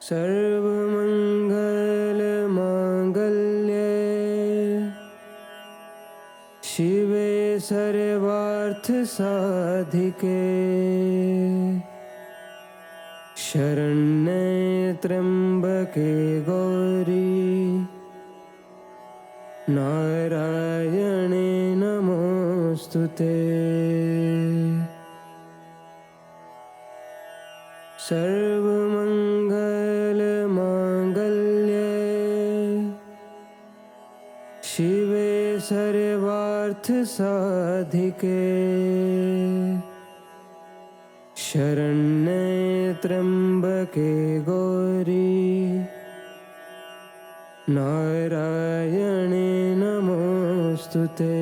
सर्वमङ्गलमाङ्गल्ये शिवे सर्वार्थसाधिके शरण्ये त्र्यम्बके गौरी नारायणे नमोऽस्तुते। सर्वमङ्गलमाङ्गल्ये शिवे सर्वार्थसाधिके शरण्ये त्र्यम्बके गौरी नारायणे नमोऽस्तुते।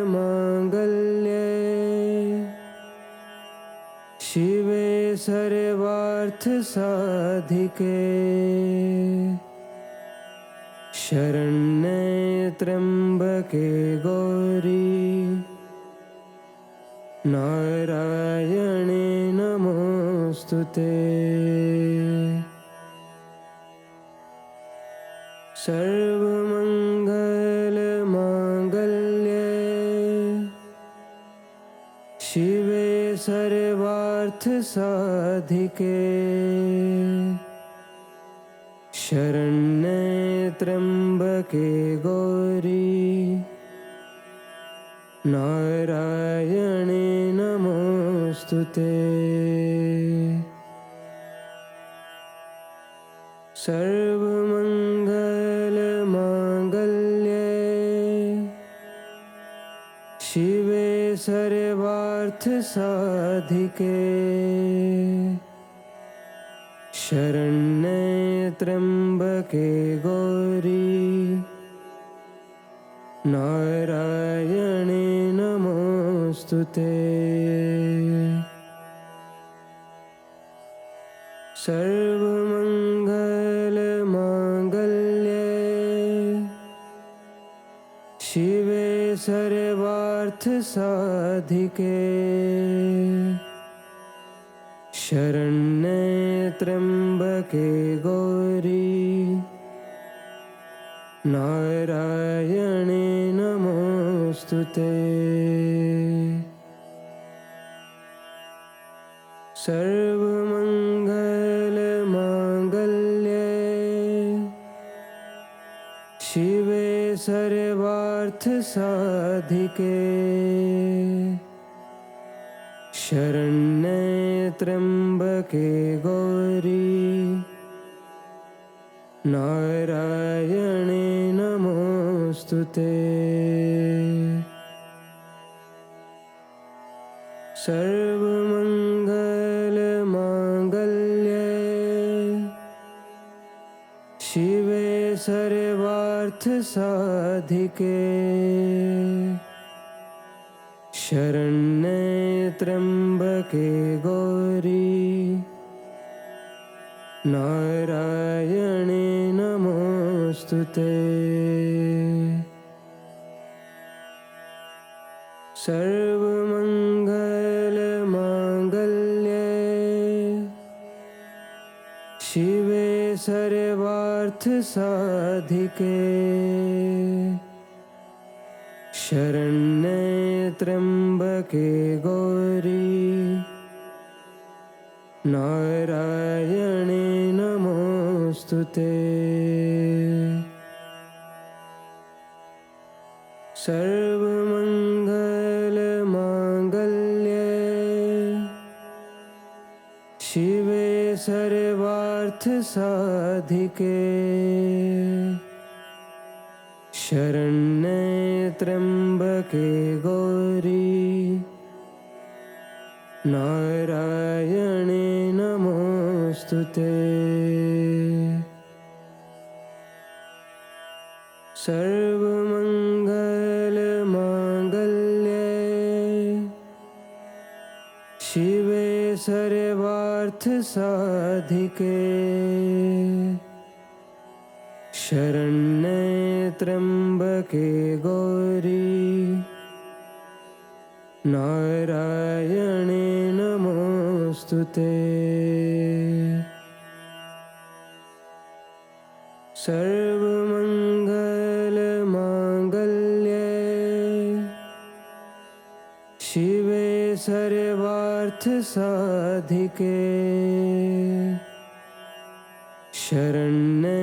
सर्वमङ्गलमाङ्गल्ये शिवे सर्वार्थसाधिके शरण्ये त्र्यम्बके गौरी नारायणे नमोऽस्तुते। सर्वमङ्गलमाङ्गल्ये शिवे सर्वार्थसाधिके शरण्ये त्र्यम्बके गौरी नारायणे नमोऽस्तुते। सर्वमङ्गलमाङ्गल्ये शिवे सर्वार्थसाधिके शरण्ये त्र्यम्बके गौरी नारायणे नमोऽस्तुते। सर्वमङ्गलमाङ्गल्ये शिवे सर्वार्थसाधिके शरण्ये त्र्यम्बके गौरी नारायणे नमोऽस्तुते। सर्वमङ्गलमाङ्गल्ये शिवे सर्वार्थसाधिके शरण्ये त्र्यम्बके गौरी नारायणे नमोऽस्तुते। सर्वमङ्गलमाङ्गल्ये शिवे सर्वार्थसाधिके शरण्ये त्र्यम्बके गौरी नारायणे नमोऽस्तुते। सर्वमङ्गलमाङ्गल्ये शिवे सर्वार्थसाधिके शरण्ये त्र्यम्बके गौरी नारायणे नमोऽस्तुते। सर्वमङ्गलमाङ्गल्ये शिवे सर्वार्थसाधिके शरण्ये त्र्यम्बके गौरी नारायणे नमोऽस्तुते। सर्वमङ्गलमाङ्गल्ये शिवे सर्वार्थसाधिके शरण्ये त्र्यम्बके गौरी नारायणे नमोस्तुते। सर्वमङ्गलमाङ्गल्ये शिवे सर्वार्थसाधिके शरण्ये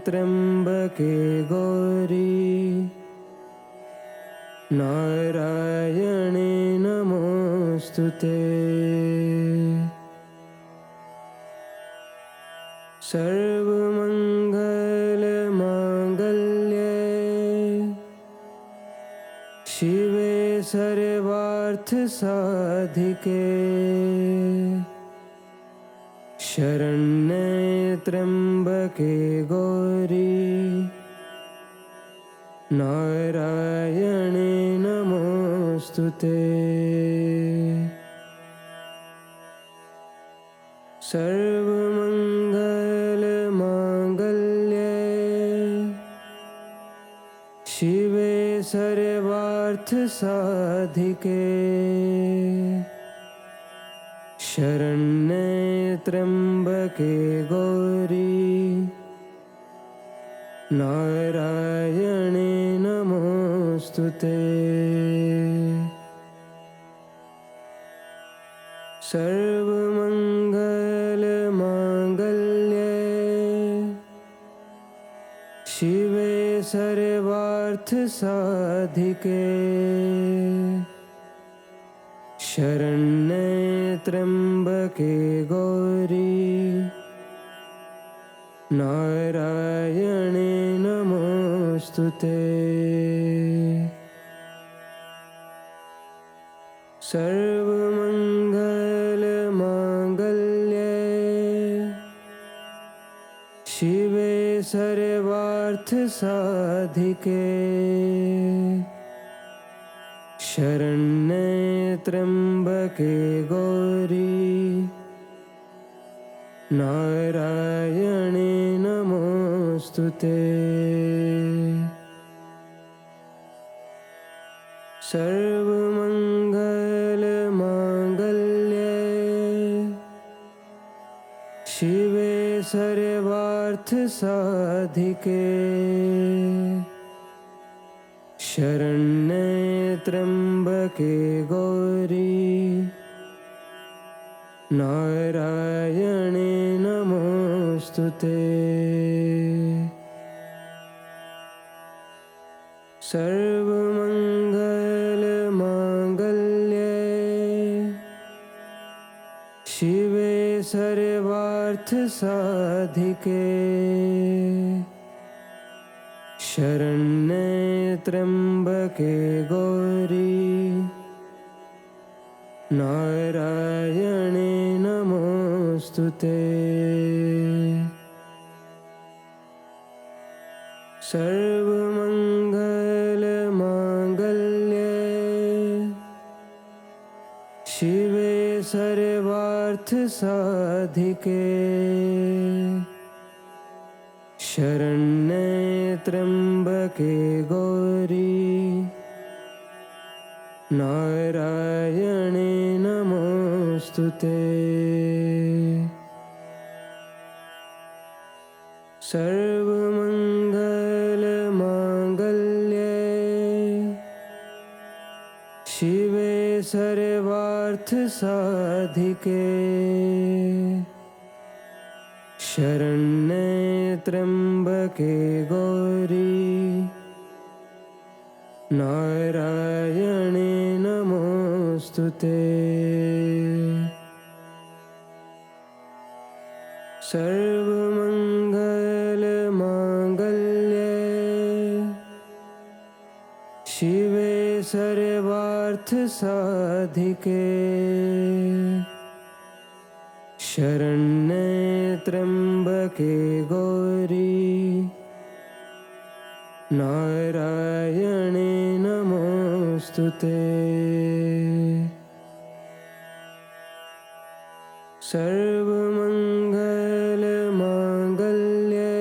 त्र्यम्बके गौरी नारायणे नमोस्तुते। सर्वमङ्गलमाङ्गल्ये शिवे सर्वार्थसाधिके शरण्ये त्र्यम्बके गौरी नारायणे नमोस्तुते। सर्वमङ्गलमाङ्गल्ये शिवे सर्वार्थसाधिके शरण्ये त्र्यम्बके गौरी नारायणे नमोस्तुते। सर्वमङ्गलमाङ्गल्ये शिवे सर्वार्थसाधिके शरण्ये त्र्यम्बके गौरी नारायणे नमोस्तुते। सर्वमङ्गलमाङ्गल्ये शिवे सर्वार्थसाधिके शरण्ये त्र्यम्बके गौरी नारायणे नमोस्तुते। सर्वमङ्गलमाङ्गल्ये शिवे सर्वार्थसाधिके शरण्ये त्र्यम्बके गौरी नारायणे नमोस्तुते। सर्वमङ्गलमाङ्गल्ये शिवे सर्वार्थसाधिके शरण्ये त्र्यम्बके गौरी नारायणे नमोस्तुते। सर्वमङ्गलमाङ्गल्ये शिवे सर्वार्थसाधिके शरण्ये त्र्यम्बके गौरी नारायणे नमोस्तुते। सर्वमङ्गलमाङ्गल्ये शिवे सर्वार्थसाधिके शरण्ये त्र्यम्बके गौरी नारायणे नमोस्तुते। सर्वमङ्गलमाङ्गल्ये शिवे सर्वार्थसाधिके शरण्ये त्र्यम्बके गौरी नारायणे नमोस्तुते। सर्वमङ्गलमाङ्गल्ये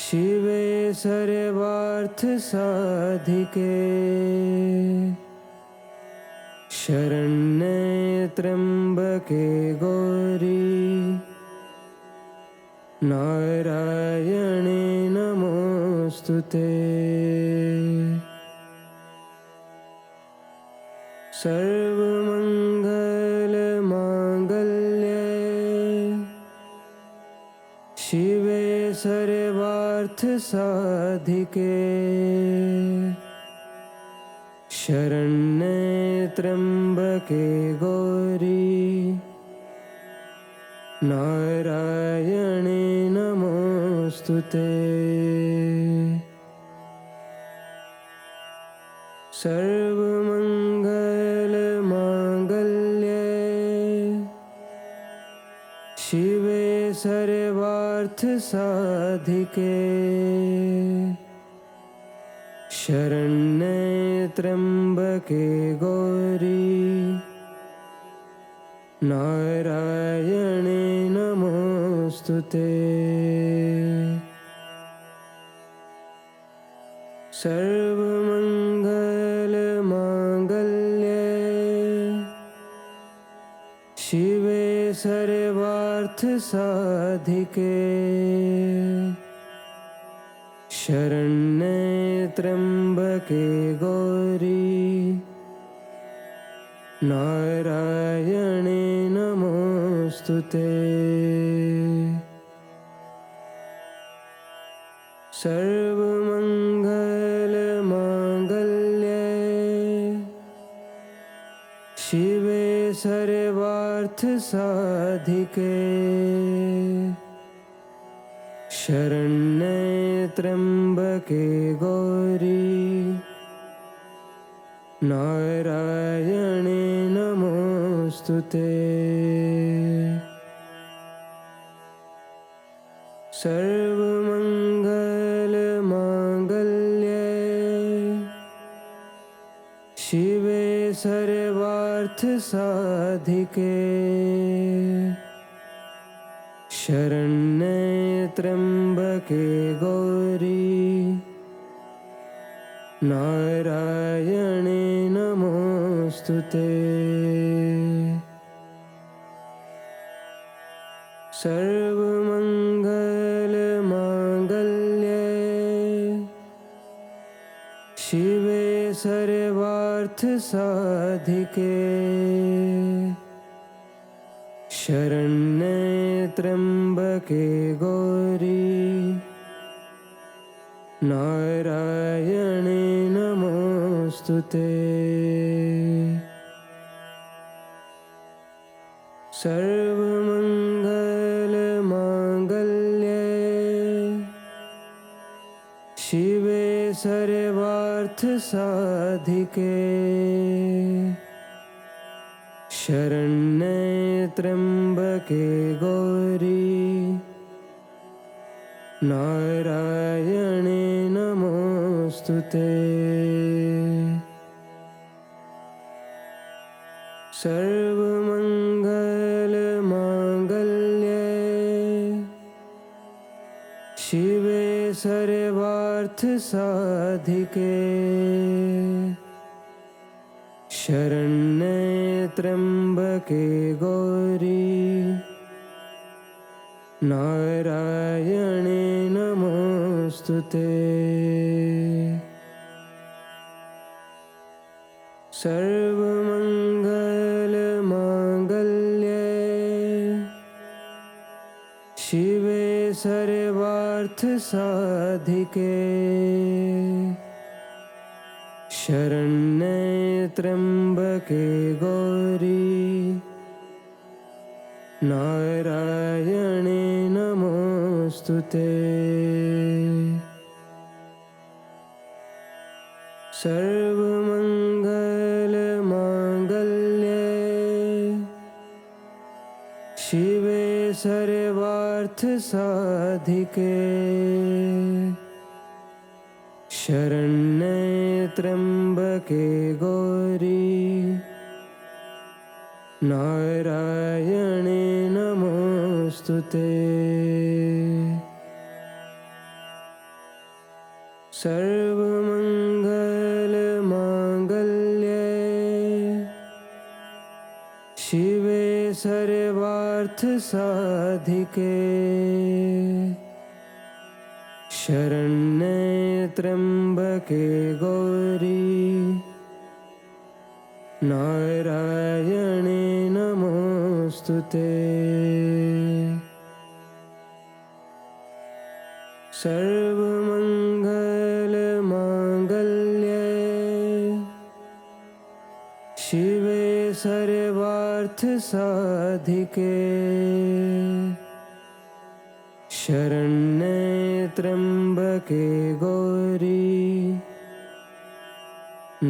शिवे सर्वार्थ साधिके शरण्ये त्र्यंबके गौरी नारायणे नमोस्तुते। सर्वमंगल मांगल्ये शिवे सर्वार्थ साधिके शरण्ये त्र्यंबके गौरी नारायणे नमोस्तुते। सर्वमंगल मांगल्ये शिवे सर्वार्थ साधिके शरण्ये त्र्यंबके गौरी नारायणे नमोस्तुते। सर्वमंगल मांगल्ये शिवे सर्वार्थ साधिके शरण्ये त्र्यंबके गौरी नारायणे नमोस्तुते। सर्वमंगल मांगल्ये शिवे सर्वार्थ साधिके शरण्ये त्र्यंबके गौरी नारायणे नमोस्तुते। सर्वमंगल मांगल्ये शिवे सर्वार्थ साधिके शरण्ये त्र्यंबके गौरी नारायणे नमोस्तुते। सर्वमंगल मांगल्ये शिवे सर्वार्थ साधिके शरण्ये त्र्यंबके गौरी नारायणे नमोस्तुते। सर्वमंगल मांगल्ये शिवे सर्वार्थ साधिके शरण्ये त्र्यंबके गौरी नारायणे नमोस्तुते। सर्वमंगल मांगल्ये शिवे सर्वार्थ साधिके शरण्ये त्र्यंबके गौरी नारायणे नमोस्तुते। सर्वमंगल मांगल्ये शिवे सर्वार्थ साधिके शरण्ये त्र्यंबके गौरी नारायणे नमोस्तुते। सर्वमंगल मांगल्ये शिवे सर्वार्थ साधिके शरण्ये त्र्यंबके गौरी नारायणे नमोस्तुते। सर्वमङ्गलमाङ्गल्ये शिवे सर्वार्थसाधिके शरण्ये त्र्यम्बके गौरी नारायणे नमोऽस्तुते। सर्वमङ्गलमाङ्गल्ये शिवे सर्वार्थसाधिके शरण्ये त्र्यम्बके गौरी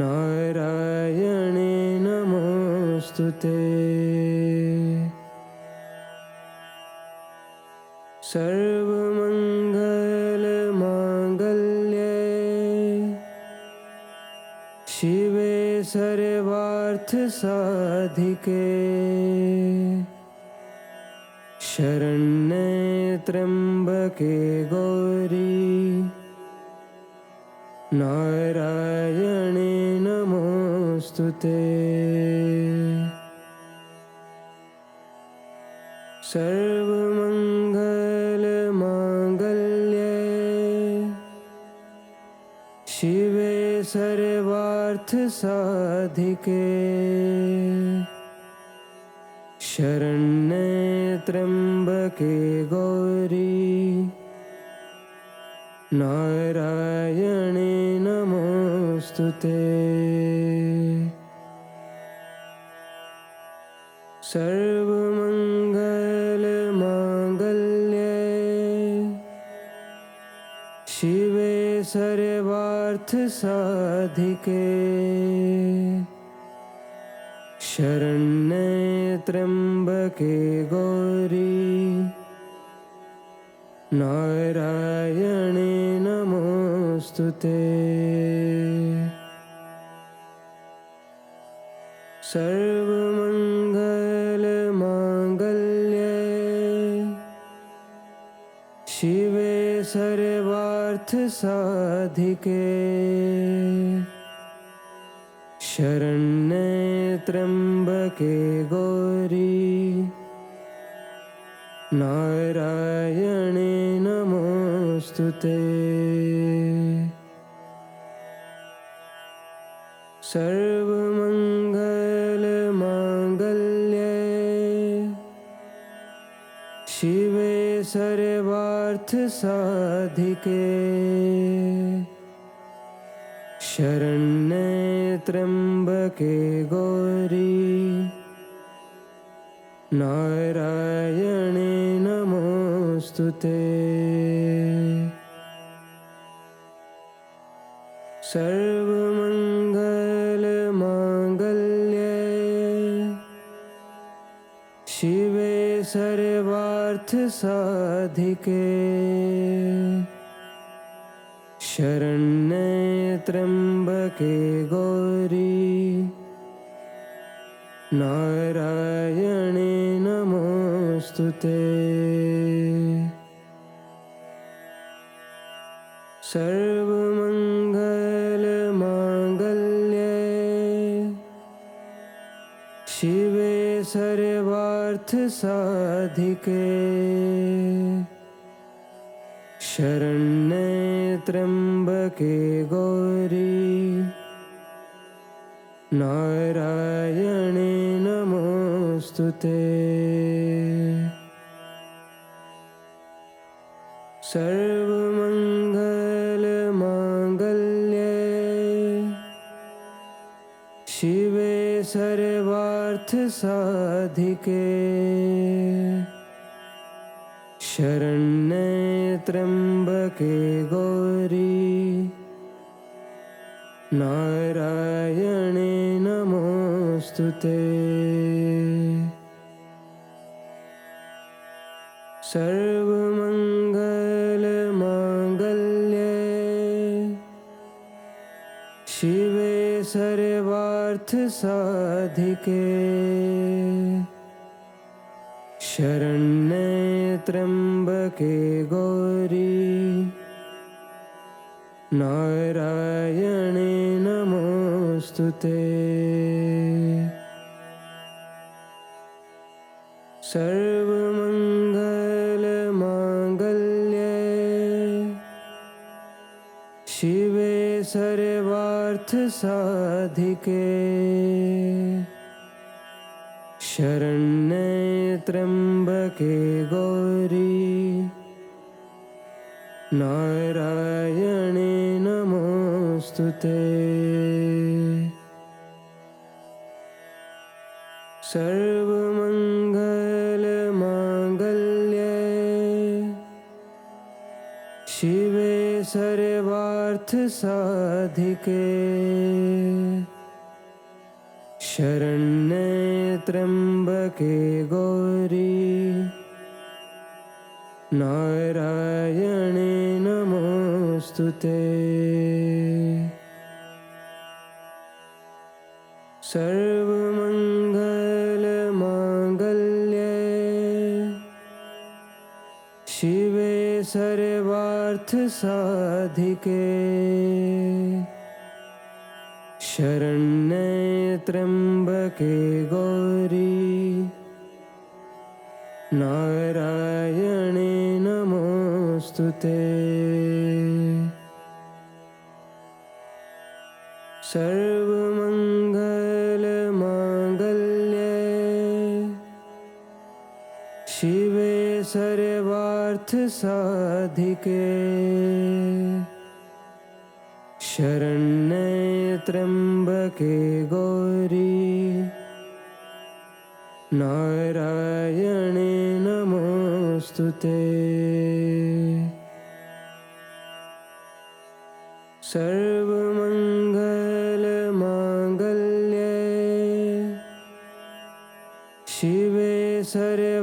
नारायणे नमोऽस्तुते। सर्वमङ्गलमाङ्गल्ये शिवे सर्वार्थसाधिके शरण्ये त्र्यम्बके गौरी नारायणे नमोऽस्तुते। सर्वमङ्गलमाङ्गल्ये शिवे सर्वार्थसाधिके शरण्ये त्र्यम्बके गौरी नारायणे नमोऽस्तुते। सर्वमङ्गलमाङ्गल्ये शिवे सर्वार्थसाधिके शरण्ये त्र्यम्बके गौरी नारायणे नमोऽस्तुते। सर्वमङ्गलमाङ्गल्ये शिवे सर्वार्थसाधिके शरण्ये त्र्यम्बके गौरी नारायणे नमोऽस्तुते। सर्वमङ्गलमाङ्गल्ये शिवे सर्वार्थसाधिके शरण्ये त्र्यम्बके गौरी नारायणे नमोऽस्तुते। सर्वमङ्गलमाङ्गल्ये शिवे सर्वार्थसाधिके शरण्ये त्र्यम्बके गौरी नारायणे नमोऽस्तुते। सर्वमङ्गलमाङ्गल्ये शिवे सर्वार्थसाधिके शरण्ये त्र्यम्बके गौरी नारायणे नमोऽस्तुते। सर्वमङ्गलमाङ्गल्ये शिवे सर्वार्थसाधिके शरण्ये त्र्यम्बके गौरी नारायणे नमोऽस्तुते। सर्वमङ्गलमाङ्गल्ये शिवे सर्वार्थसाधिके शरण्ये त्र्यम्बके गौरी नारायणे नमोस्तुते। सर्वमङ्गलमाङ्गल्ये शिवे सर्वार्थसाधिके शरण्ये त्र्यम्बके गौरी नारायणे नमोस्तुते। सर्वमङ्गलमाङ्गल्ये शिवे सर्वार्थसाधिके शरण्ये त्र्यम्बके गौरी नारायणे नमोस्तुते। सर्वमङ्गलमाङ्गल्ये शिवे सर्वार्थसाधिके शरण्ये त्र्यम्बके गौरी नारायणे नमोस्तुते। सर्वमङ्गलमाङ्गल्ये शिवे सर्वार्थसाधिके शरण्ये त्र्यम्बके गौरी नारायणे नमोस्तुते। सर्वमङ्गलमाङ्गल्ये शिवे सर्वार्थसाधिके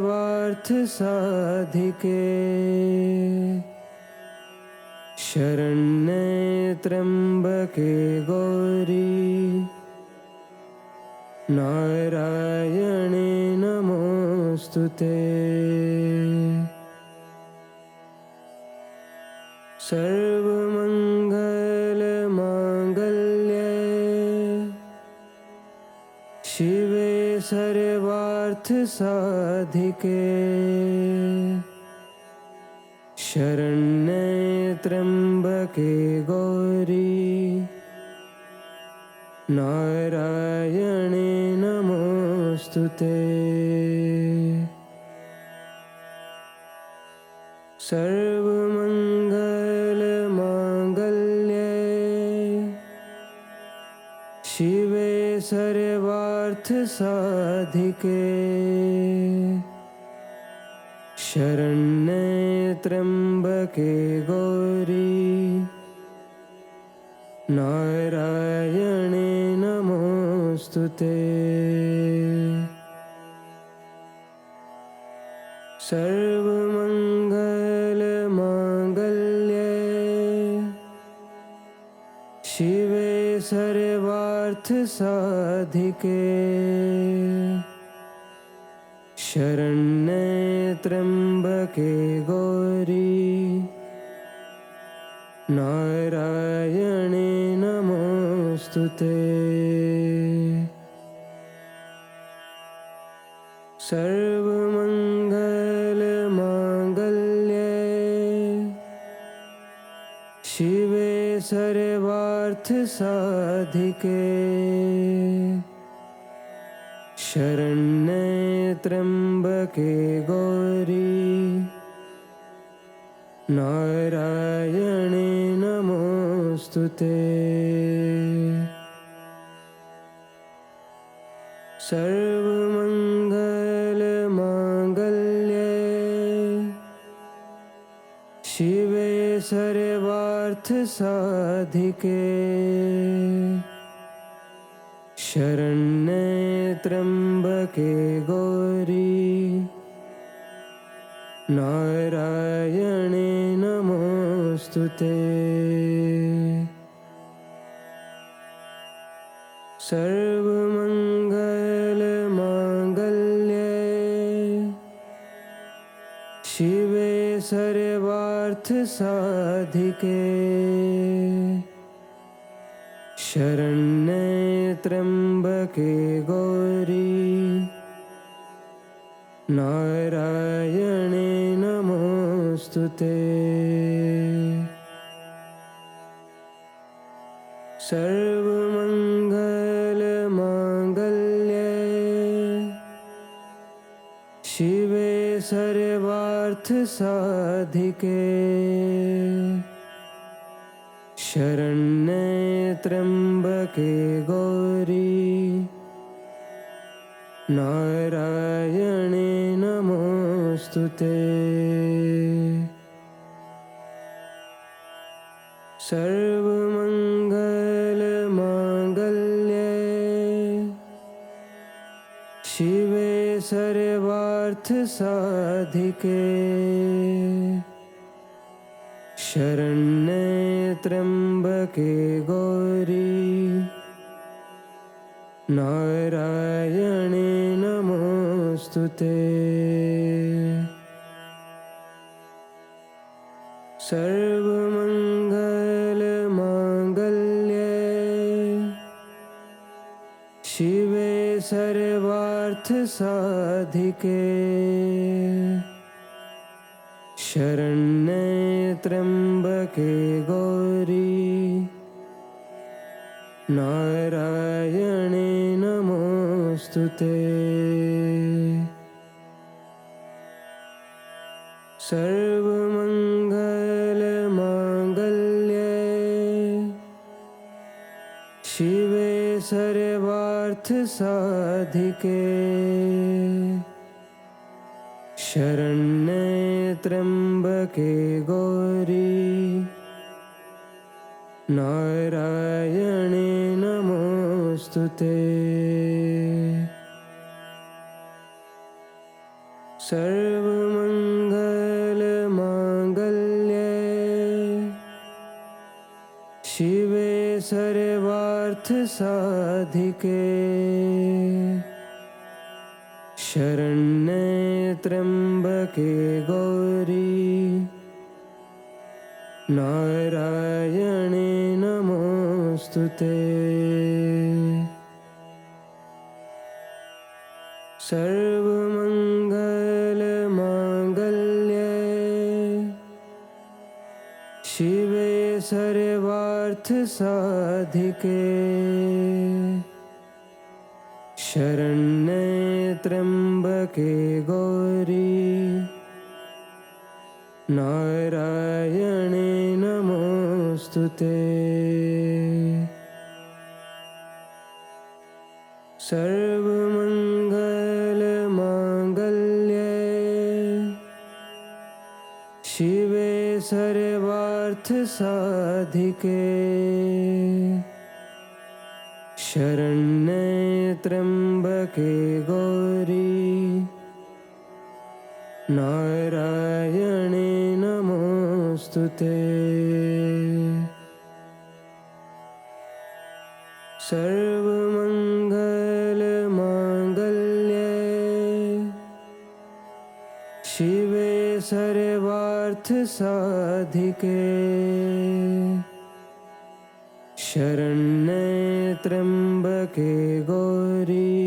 शरण्ये त्र्यम्बके गौरी नारायणे नमोस्तुते। सर्वमङ्गलमाङ्गल्ये शिवे सर्वार्थसाधिके शरण्ये त्र्यम्बके गौरी नारायणे नमोस्तुते। सर्वमङ्गलमाङ्गल्ये शिवे सर्वार्थसाधिके शरण्ये त्र्यम्बके गौरी नारायणे नमोस्तुते। सर्वमङ्गलमाङ्गल्ये शिवे सर्वार्थसाधिके शरण्ये त्र्यम्बके गौरी नारायणे नमोस्तुते। सर्वमङ्गलमाङ्गल्ये शिवे सर्वार्थसाधिके शरण्ये त्र्यम्बके गौरी नारायणे नमोस्तुते। सर्वमङ्गलमाङ्गल्ये शिवे सर्वार्थसाधिके शरण्ये त्र्यम्बके गौरी नारायणे नमोस्तुते। सर्वमङ्गलमाङ्गल्ये शिवे सर्वार्थसाधिके सर्वार्थ साधिके शरण्ये त्र्यंबके गौरी नारायणे नमोस्तुते। सर्वमंगलमांगल्ये शिवे सर्वार्थ साधिके शरण्ये त्र्यंबके गौरी नारायणे नमोस्तुते। सर्वमंगलमांगल्ये शिवे सर्वार्थ साधिके शरण्ये त्र्यंबके गौरी नारायणे नमोस्तुते। सर्वमंगलमांगल्ये शिवे सर्वार्थ साधिके शरण्ये त्र्यंबके गौरी नारायणे नमोस्तुते। सर्वमंगलमांगल्ये शिवे सर्वार्थ साधिके शरण्ये त्र्यंबके गौरी नारायणे नमोस्तुते। सर्वमंगलमांगल्ये शिवे सर्वार्थ साधिके शरण्ये त्र्यंबके गौरी नारायणे नमोस्तुते। सर्वमंगलमांगल्ये शिवे सर्वार्थ साधिके शरण्ये त्र्यंबके गौरी नारायणे नमोस्तुते। सर्वमंगलमांगल्ये शिवे सर्वार्थ साधिके शरण्ये त्र्यंबके गौरी नारायणे नमोस्तुते। सर्वमंगलमांगल्ये शिवे सर्वार्थ साधिके शरण्ये त्र्यंबके गौरी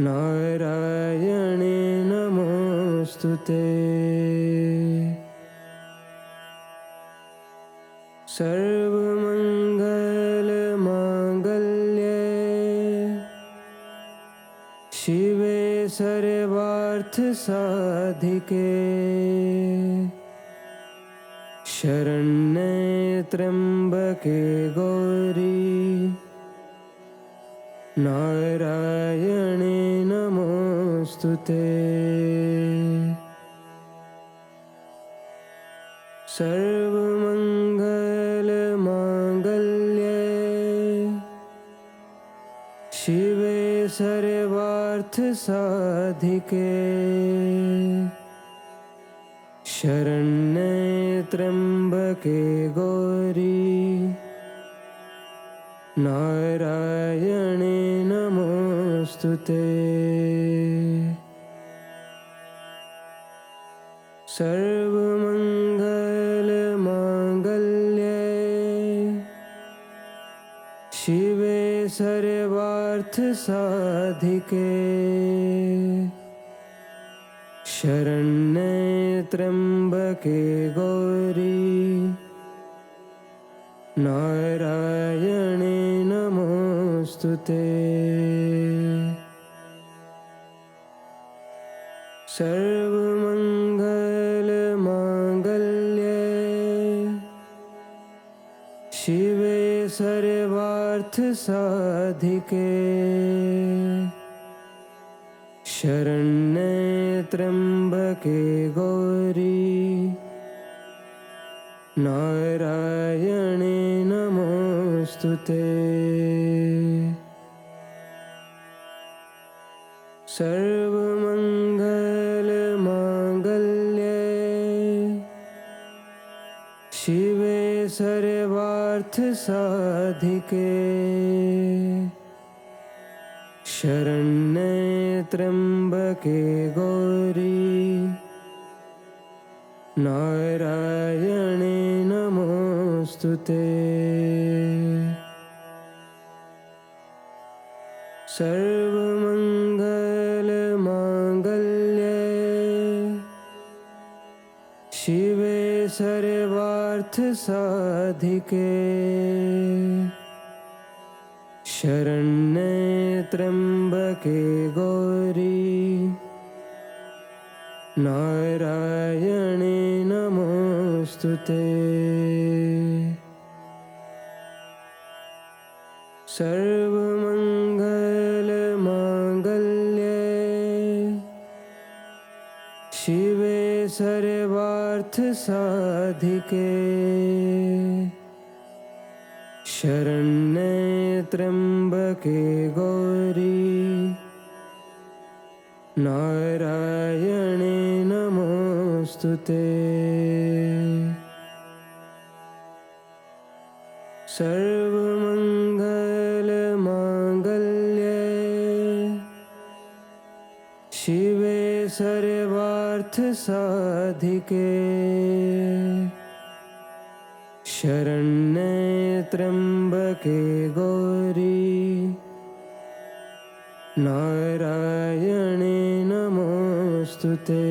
नारायणे नमोस्तुते। सर्वमंगलमांगल्ये शिवे सर्वार्थ साधिके शरण्ये त्र्यंबके गौरी नारायणे नमोस्तुते। सर्वमंगलमांगल्ये शिवे सर्वार्थ साधिके शरण्ये त्र्यंबके गौरी नारायणे नमोस्तुते। सर्वमङ्गलमाङ्गल्ये शिवे सर्वार्थसाधिके शरण्ये त्र्यम्बके गौरी नारायणे नमोऽस्तुते। सर्वमङ्गलमाङ्गल्ये शिवे सर्वार्थसाधिके शरण्ये त्र्यम्बके गौरी नारायणे नमोऽस्तुते। सर्वमङ्गलमाङ्गल्ये शिवे सर्वार्थसाधिके शरण्ये त्र्यम्बके गौरी नारायणे नमोऽस्तुते। सर्वमङ्गलमाङ्गल्ये शिवे सर्वार्थसाधिके शरण्ये त्र्यम्बके गौरी नारायणे नमोऽस्तुते। सर्वमङ्गलमाङ्गल्ये शिवे सर्वार्थसाधिके शरण्ये त्र्यम्बके गौरी नारायणे नमोऽस्तुते। सर्वमङ्गलमाङ्गल्ये शिवे सर्वार्थसाधिके शरण्ये त्र्यम्बके गौरी नारायणे नमोऽस्तुते।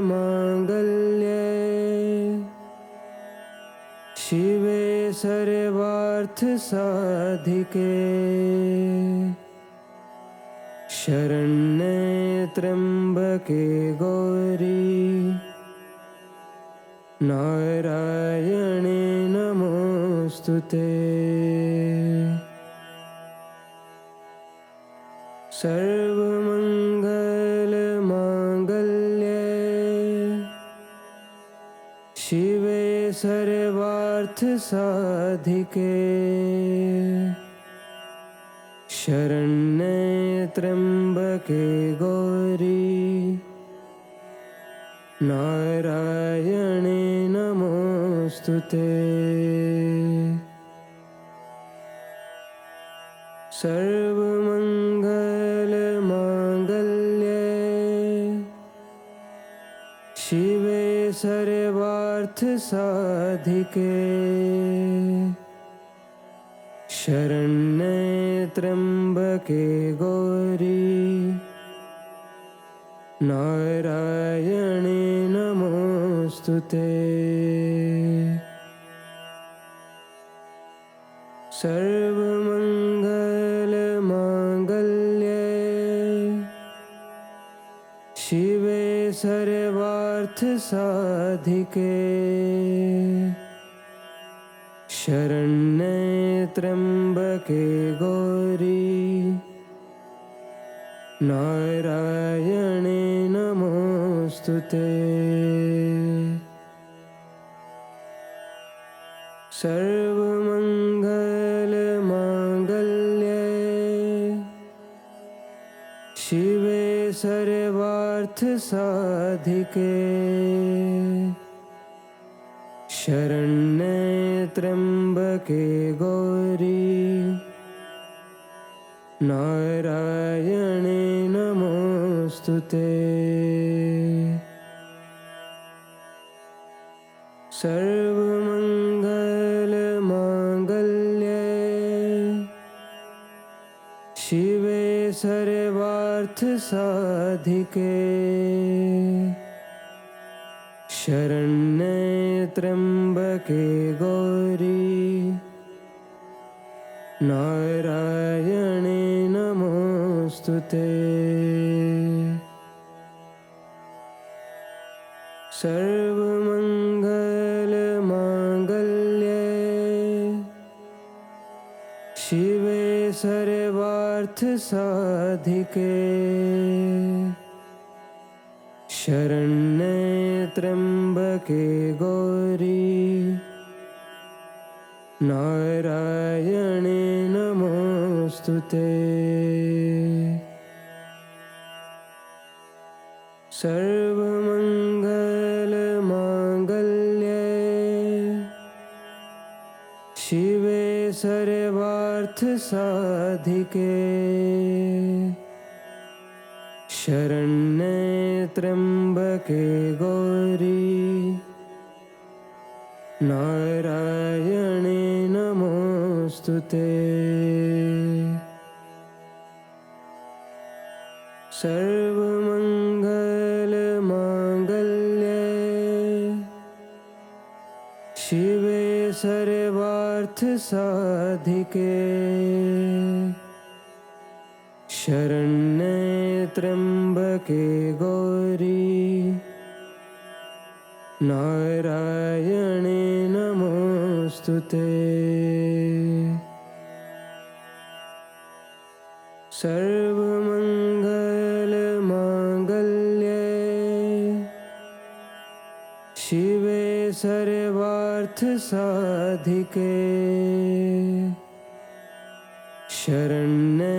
सर्वमङ्गलमाङ्गल्ये शिवे सर्वार्थसाधिके शरण्ये त्र्यम्बके गौरी नारायणे नमोऽस्तुते। सर्वमङ्गलमाङ्गल्ये शिवे सर्वार्थसाधिके शरण्ये त्र्यम्बके गौरी नारायणे नमोऽस्तुते। सर्वमङ्गलमाङ्गल्ये शिवे सर्वार्थसाधिके शरण्ये त्र्यम्बके गौरी नारायणे नमोऽस्तुते। सर्वमङ्गलमाङ्गल्ये शिवे सर्वार्थसाधिके शरण्ये त्र्यम्बके गौरी नारायणे नमोऽस्तुते। सर्वमङ्गलमाङ्गल्ये शिवे सर्वार्थसाधिके शरण्ये त्र्यम्बके गौरी नारायणे नमोस्तुते। सर्वमङ्गलमाङ्गल्ये शिवे सर्वार्थसाधिके शरण्ये त्र्यम्बके गौरी नारायणे नमोस्तुते। सर्वमङ्गलमाङ्गल्ये शिवे सर्वार्थसाधिके शरण्ये त्र्यम्बके गौरी नारायणे नमोस्तुते। सर्वमङ्गलमाङ्गल्ये शिवे सर्वार्थसाधिके शरण्ये त्र्यम्बके गौरी नारायणे नमोस्तुते। सर्वमङ्गलमाङ्गल्ये शिवे सर्वार्थसाधिके शरण्ये त्र्यम्बके गौरी नारायणे नमोस्तुते। सर्वमङ्गलमाङ्गल्ये शिवे सर्वार्थसाधिके शरण्ये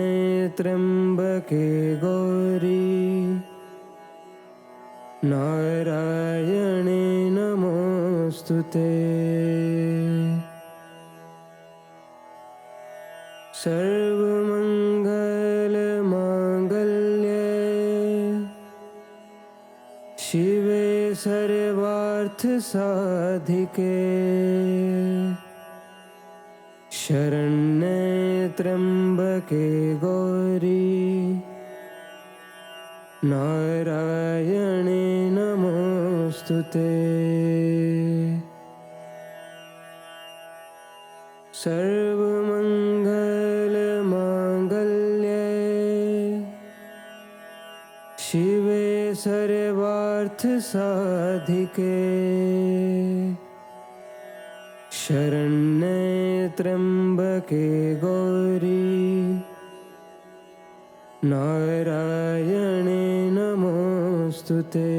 त्र्यम्बके गौरी नारायणे नमोस्तुते। सर्वमङ्गलमाङ्गल्ये शिवे सर्वार्थसाधिके शरण्ये त्र्यम्बके गौरी नारायणे नमोस्तुते। सर्वमङ्गलमाङ्गल्ये शिवे सर्वार्थसाधिके शरण्ये त्र्यम्बके गौरी नारायणे नमोस्तुते।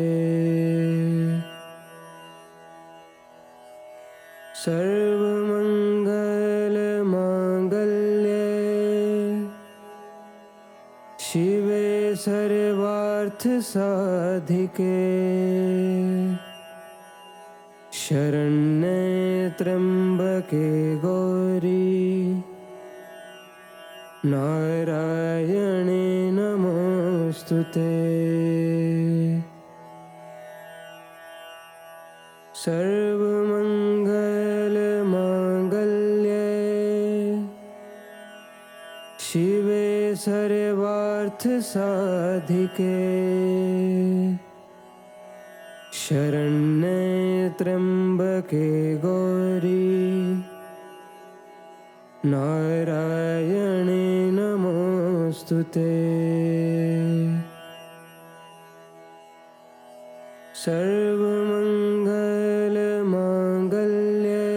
सर्वमङ्गलमाङ्गल्ये शिवे सर्वार्थसाधिके शरण्ये त्र्यम्बके गौरी नारायणे नमोस्तुते। सर्वमङ्गलमाङ्गल्ये शिवे सर्वार्थसाधिके शरण्ये त्र्यम्बके गौरी नारायणे नमोस्तुते। सर्वमङ्गलमाङ्गल्ये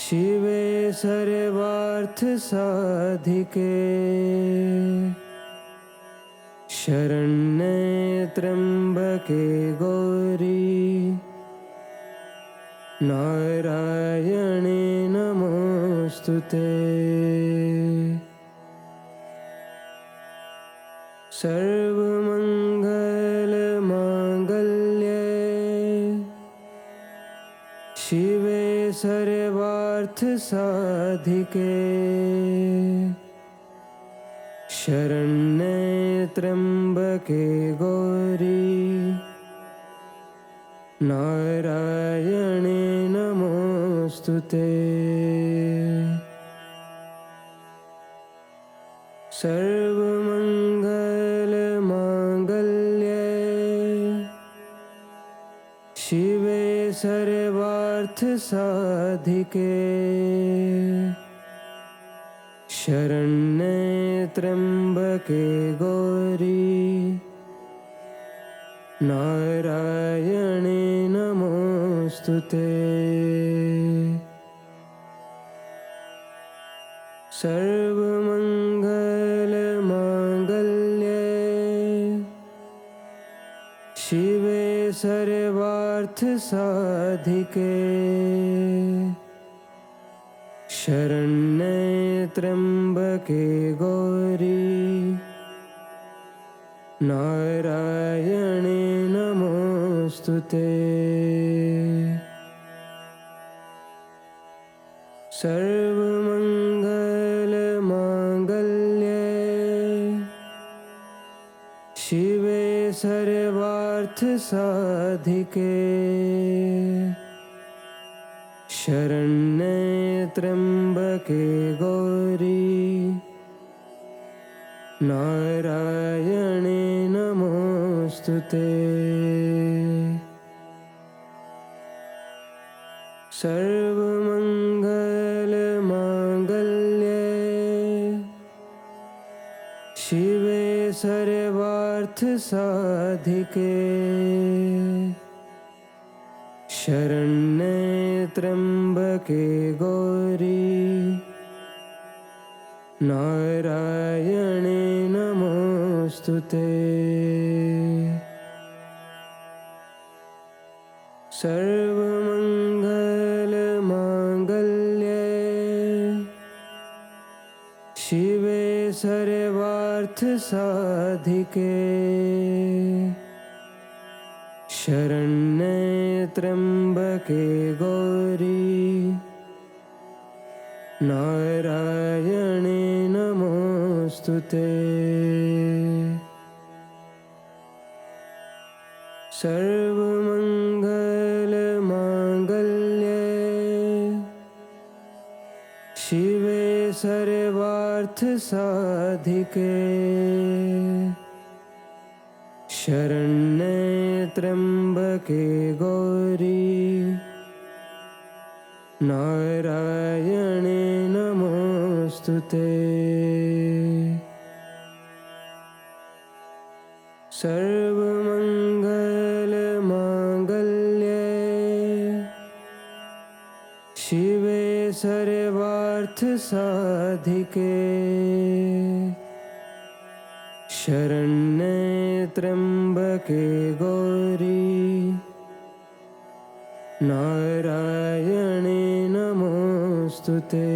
शिवे सर्वार्थसाधिके शरण्ये त्र्यम्बके गौरी नारायणे नमोस्तुते। सर्वमङ्गलमाङ्गल्ये शिवे सर्वार्थसाधिके सर्वार्थसाधिके शरण्ये त्र्यम्बके गौरी नारायणे नमोऽस्तुते। सर्वमङ्गलमाङ्गल्ये शिवे सर्वार्थसाधिके शरण्ये त्र्यम्बके गौरी नारायणे नमोऽस्तुते। सर्वमङ्गलमाङ्गल्ये शिवे सर्वार्थसाधिके शरण्ये त्र्यम्बके गौरी नारायणे नमोऽस्तुते। सर्वमङ्गलमाङ्गल्ये शिवे सर्वार्थसाधिके शरण्ये त्र्यम्बके गौरी नारायणे नमोऽस्तुते। सर्वमङ्गलमाङ्गल्ये शिवे सर्वार्थसाधिके शरण्ये त्र्यम्बके गौरी नारायणे नमोऽस्तुते। सर्वमङ्गलमाङ्गल्ये शिवे सर्वार्थसाधिके शरण्ये त्र्यम्बके गौरी नारायणे नमोऽस्तुते। सर्वमङ्गलमाङ्गल्ये शिवे सर्वार्थसाधिके शरण्ये त्र्यम्बके गौरी नारायणे नमोऽस्तुते। सर्वमङ्गलमाङ्गल्ये शिवे सर्वार्थसाधिके शरण्ये त्र्यम्बके गौरी नारायणे नमोऽस्तुते।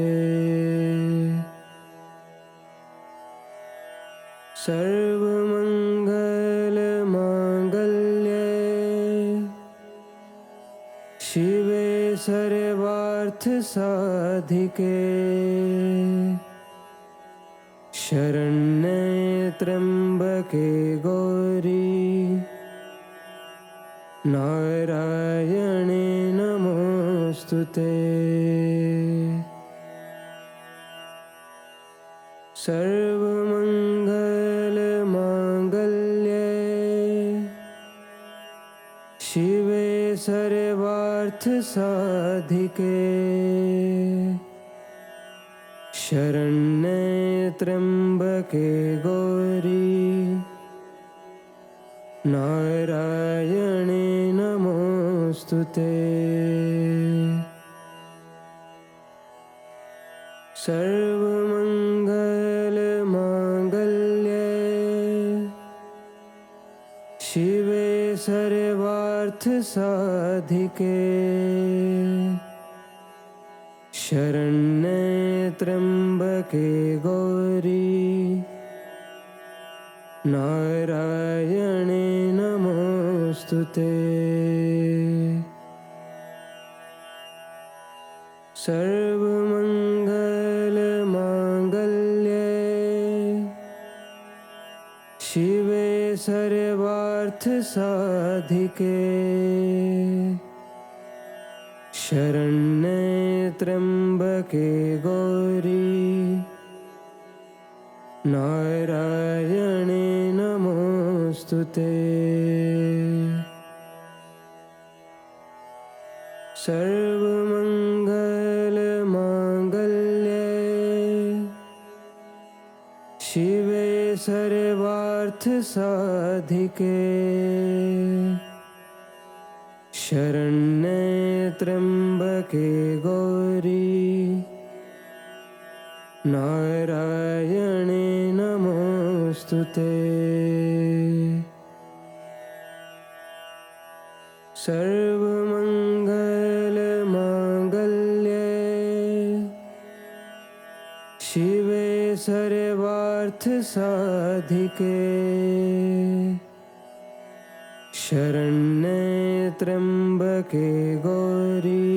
सर्वमङ्गलमाङ्गल्ये शिवे सर्वार्थसाधिके शरण्ये त्र्यम्बके गौरी नारायणे नमोऽस्तुते। सर्वमङ्गलमाङ्गल्ये शिवे सर्वार्थसाधिके शरण्ये त्र्यम्बके गौरी नारायणे नमोऽस्तुते। सर्वमङ्गलमाङ्गल्ये शिवे सर्वार्थसाधिके शरण्ये त्र्यम्बके गौरी नारायणे नमोऽस्तुते। सर्व शिवे सर्वार्थसाधिके शरण्ये त्र्यम्बके गौरी नारायणे नमोऽस्तुते। सर्वमङ्गलमाङ्गल्ये शिवे सर्वार्थसाधिके शरण्ये त्र्यम्बके गौरी नारायणे नमोऽस्तुते। सर्वमङ्गलमाङ्गल्ये शिवे सर्वार्थसाधिके शरण्ये त्र्यम्बके गौरी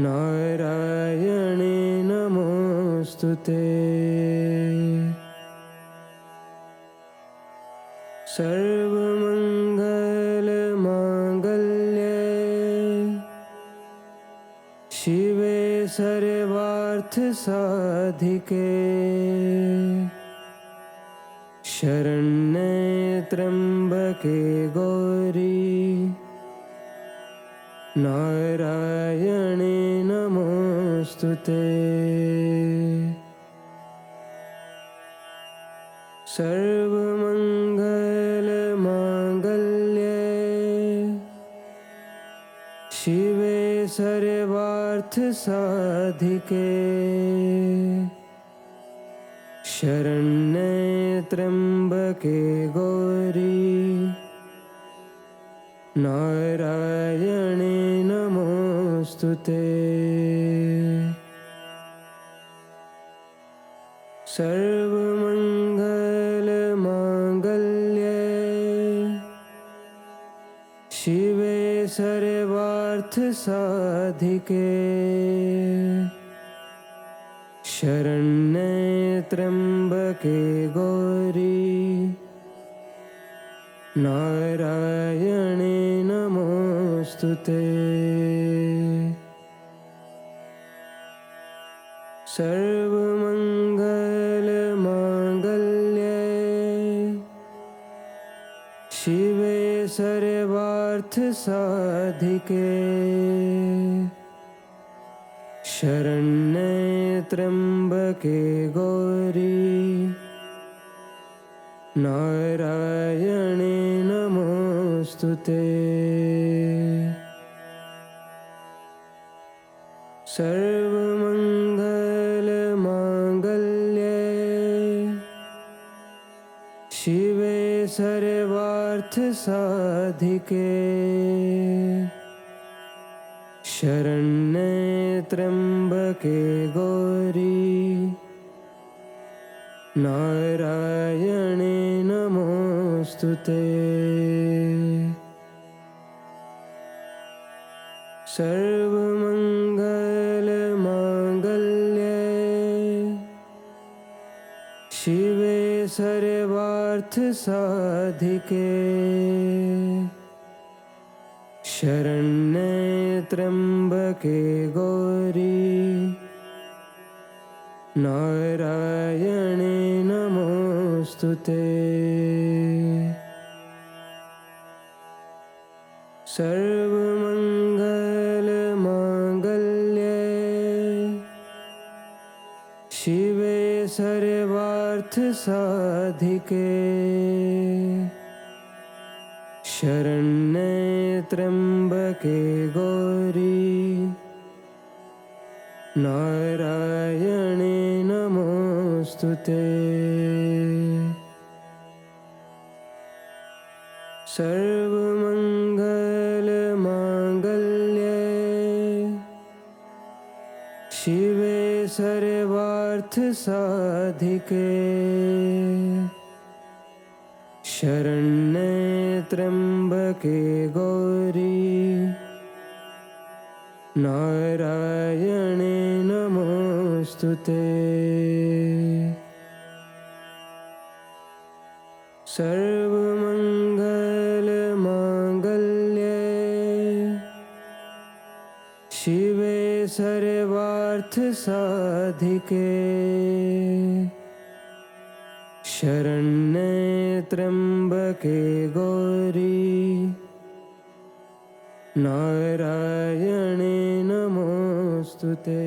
नारायणे नमोऽस्तुते। सर्वमङ्गलमाङ्गल्ये शिवे सर्वार्थसाधिके शरण्ये त्र्यम्बके गौरी नारायणे नमोऽस्तुते। सर्वमङ्गलमाङ्गल्ये शिवे सर्वार्थसाधिके शरण्ये त्र्यम्बके गौरी नारायणे नमोऽस्तुते। सर्वमङ्गलमाङ्गल्ये शिवे सर्वार्थसाधिके शरण्ये त्र्यम्बके गौरी नारायणे नमोऽस्तुते। सर्वमङ्गलमाङ्गल्ये शिवे सर्वार्थसाधिके शरण्ये त्र्यम्बके गौरी नारायणे नमोऽस्तुते। सर्वमङ्गलमाङ्गल्ये शिवे सर्वार्थसाधिके शरण्ये त्र्यम्बके गौरी नारायणे नमोऽस्तुते। सर्वमङ्गलमाङ्गल्ये शिवे सर्वार्थसाधिके शरण्ये त्र्यम्बके गौरी नारायणे नमोऽस्तुते। सर्वमङ्गलमाङ्गल्ये शिवे सर्वार्थसाधिके शरण्ये त्र्यम्बके गौरी नारायणे नमोऽस्तुते। सर्वमङ्गलमाङ्गल्ये शिवे सर्वार्थसाधिके शरण्ये त्र्यम्बके गौरी नारायणे नमोऽस्तुते। सर्वमङ्गलमाङ्गल्ये शिवे सर्वार्थसाधिके शरण्ये त्र्यम्बके गौरी नारायणे नमोऽस्तुते।